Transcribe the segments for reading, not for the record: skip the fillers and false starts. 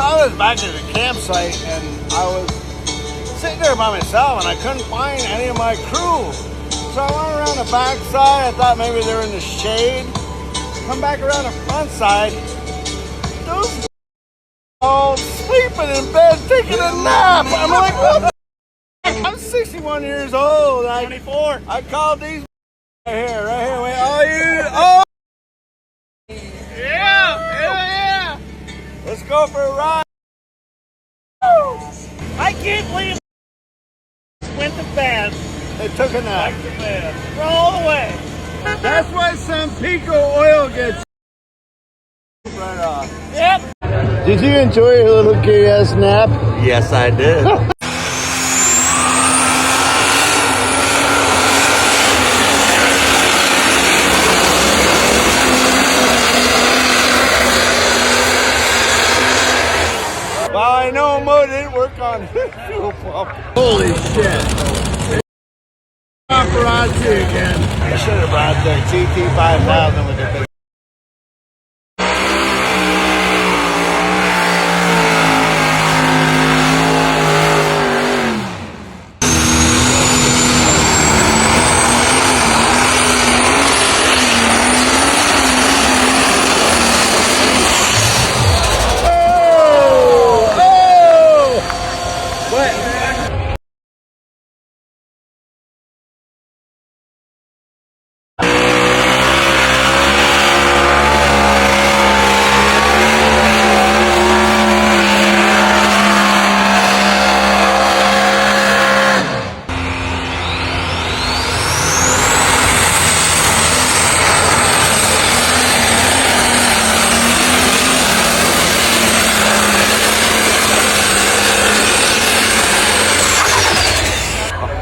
I was back at the campsite and I was sitting there by myself and I couldn't find any of my crew. So I went around the back side. I thought maybe they were in the shade. Come back around the front side. Those all sleeping in bed taking a nap. I'm like, what the heck? I'm 61 years old. 24. I called these right here. Wait, oh, yeah. Let's go for a ride. I can't believe went to bed. They took a nap. Back to bed. All the way. That's why some Pico oil gets right off. Yep. Did you enjoy your little gay ass nap? Yes, I did. Well, I know Mo didn't work on his fuel pump. Holy shit. Paparazzi again. I should have brought the GT5000 with the big.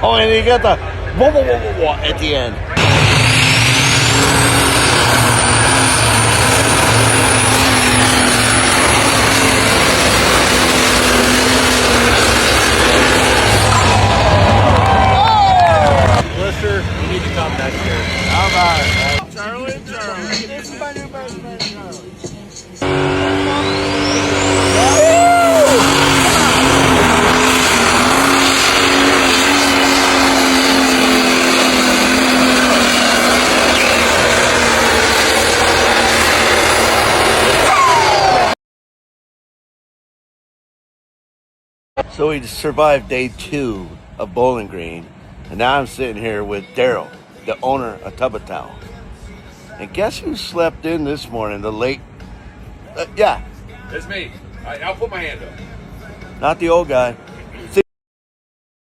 Oh, and you got the whoa, whoa, whoa, whoa, whoa at the end. Blister, you need to come next year. How about it? Charlie. This is my new best friend, Charlie. So we survived day 2 of Bowling Green, and now I'm sitting here with Daryl, the owner of Tubba Towels. And guess who slept in this morning? The late, yeah, It's me. I'll put my hand up. not the old guy.